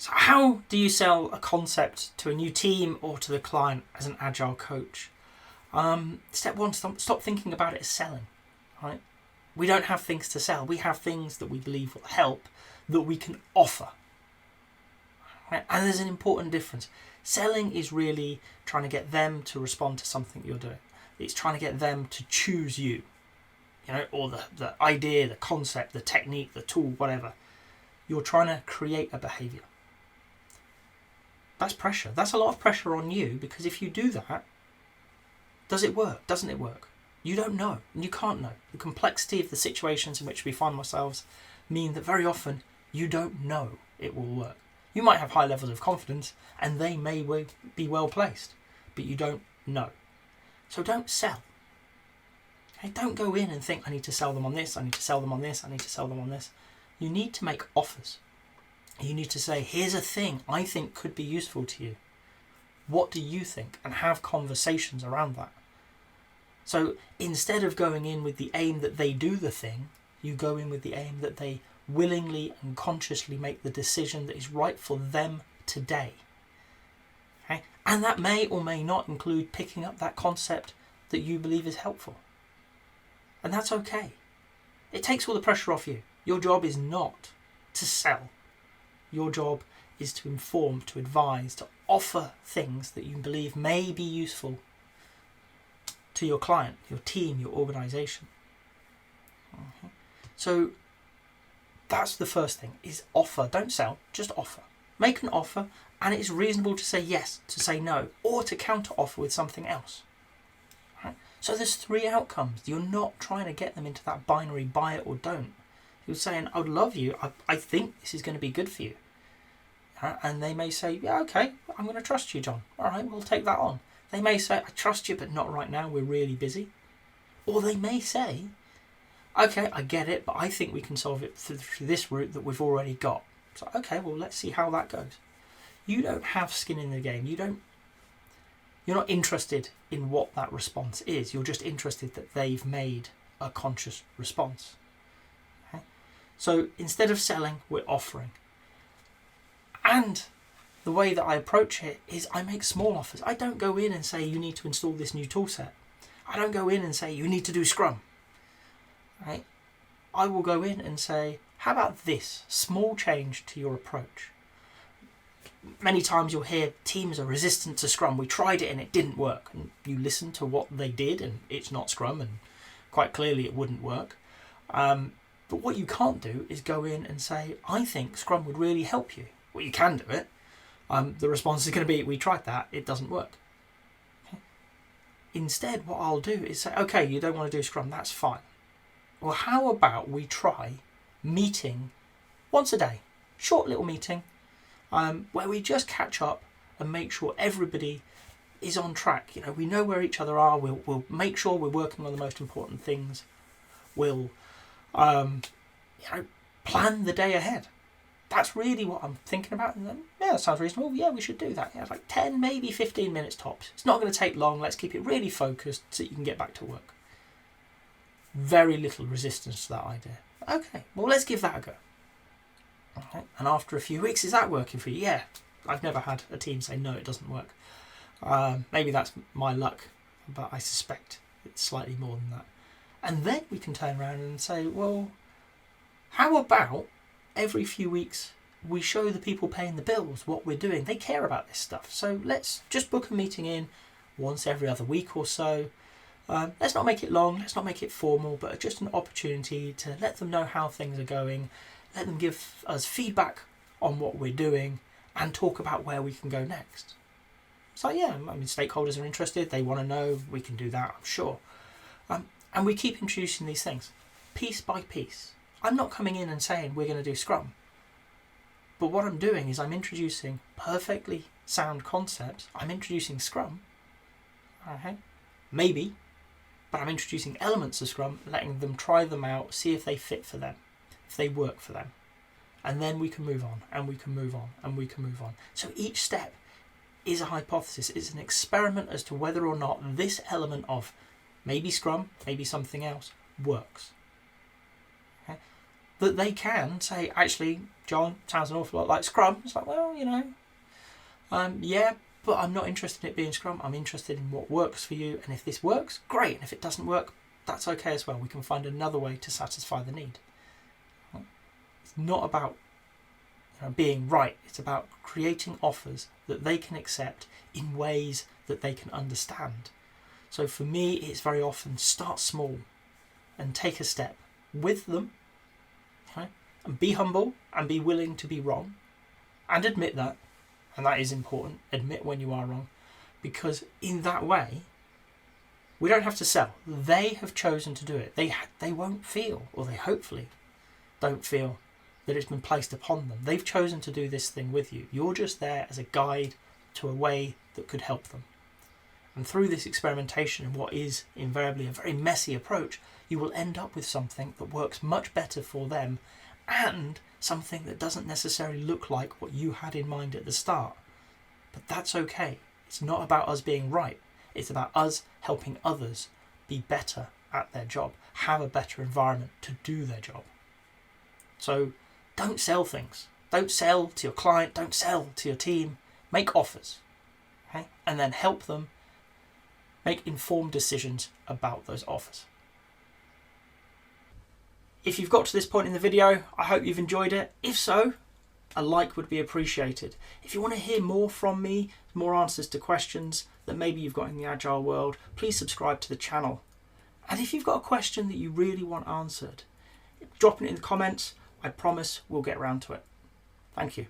So how do you sell a concept to a new team or to the client as an Agile coach? Step one, stop thinking about it as selling, right? We don't have things to sell. We have things that we believe will help, that we can offer. Right? And there's an important difference. Selling is really trying to get them to respond to something you're doing. It's trying to get them to choose you, or the idea, the concept, the technique, the tool, whatever. You're trying to create a behaviour. That's pressure. That's a lot of pressure on you, because if you do that, does it work? Doesn't it work? You don't know, and you can't know. The complexity of the situations in which we find ourselves mean that very often you don't know it will work. You might have high levels of confidence, and they may be well placed, but you don't know. So don't sell. Okay? Don't go in and think, I need to sell them on this, I need to sell them on this, I need to sell them on this. You need to make offers. You need to say, here's a thing I think could be useful to you. What do you think? And have conversations around that. So instead of going in with the aim that they do the thing, you go in with the aim that they willingly and consciously make the decision that is right for them today. Okay? And that may or may not include picking up that concept that you believe is helpful. And that's okay. It takes all the pressure off you. Your job is not to sell. Your job is to inform, to advise, to offer things that you believe may be useful to your client, your team, your organisation. Okay. So that's the first thing, is offer. Don't sell, just offer. Make an offer, and it's reasonable to say yes, to say no, or to counter offer with something else. Right? So there's 3 outcomes. You're not trying to get them into that binary buy it or don't. You're saying, I would love you, I think this is going to be good for you. And they may say, yeah, okay, I'm going to trust you, John. All right, we'll take that on. They may say, I trust you, but not right now, we're really busy. Or they may say, okay, I get it, but I think we can solve it through this route that we've already got. So, okay, well, let's see how that goes. You don't have skin in the game. You're not interested in what that response is. You're just interested that they've made a conscious response. Okay? So instead of selling, we're offering. And the way that I approach it is I make small offers. I don't go in and say, you need to install this new tool set. I don't go in and say, you need to do Scrum. Right? I will go in and say, how about this small change to your approach? Many times you'll hear teams are resistant to Scrum. We tried it and it didn't work. And you listen to what they did and it's not Scrum, and quite clearly it wouldn't work. But what you can't do is go in and say, I think Scrum would really help you. Well, you can do it. The response is going to be, we tried that, it doesn't work. Okay? Instead, what I'll do is say, okay, you don't want to do Scrum, that's fine. Well, how about we try meeting once a day, short little meeting, where we just catch up and make sure everybody is on track. We know where each other are. We'll make sure we're working on the most important things. We'll plan the day ahead. That's really what I'm thinking about. And then, yeah, that sounds reasonable. Yeah, we should do that. Yeah, it's like 10, maybe 15 minutes tops. It's not going to take long. Let's keep it really focused so you can get back to work. Very little resistance to that idea. Okay, well, let's give that a go. Okay. And after a few weeks, is that working for you? Yeah. I've never had a team say, no, it doesn't work. Maybe that's my luck, but I suspect it's slightly more than that. And then we can turn around and say, well, how about every few weeks we show the people paying the bills what we're doing? They care about this stuff. So let's just book a meeting in once every other week or so. Let's not make it long, let's not make it formal, but just an opportunity to let them know how things are going, let them give us feedback on what we're doing, and talk about where we can go next. So yeah, stakeholders are interested, they want to know, we can do that, I'm sure. And we keep introducing these things, piece by piece. I'm not coming in and saying we're going to do Scrum. But what I'm doing is I'm introducing perfectly sound concepts. I'm introducing Scrum. Okay. Maybe. But I'm introducing elements of Scrum, letting them try them out, see if they fit for them, if they work for them. And then we can move on, and we can move on, and we can move on. So each step is a hypothesis. It's an experiment as to whether or not this element of maybe Scrum, maybe something else, works. that they can say, actually, John, sounds an awful lot like Scrum. It's like, well, yeah, but I'm not interested in it being Scrum. I'm interested in what works for you. And if this works, great. And if it doesn't work, that's okay as well. We can find another way to satisfy the need. It's not about being right. It's about creating offers that they can accept in ways that they can understand. So for me, it's very often start small and take a step with them, okay? And be humble and be willing to be wrong and admit that. And that is important. Admit when you are wrong, because in that way, we don't have to sell. They have chosen to do it. They won't feel, or they hopefully don't feel, that it's been placed upon them. They've chosen to do this thing with you. You're just there as a guide to a way that could help them. And through this experimentation and what is invariably a very messy approach, you will end up with something that works much better for them and something that doesn't necessarily look like what you had in mind at the start. But that's okay. It's not about us being right. It's about us helping others be better at their job, have a better environment to do their job. So don't sell things. Don't sell to your client. Don't sell to your team. Make offers, okay? And then help them make informed decisions about those offers. If you've got to this point in the video, I hope you've enjoyed it. If so, a like would be appreciated. If you want to hear more from me, more answers to questions that maybe you've got in the Agile world, please subscribe to the channel. And if you've got a question that you really want answered, drop it in the comments. I promise we'll get around to it. Thank you.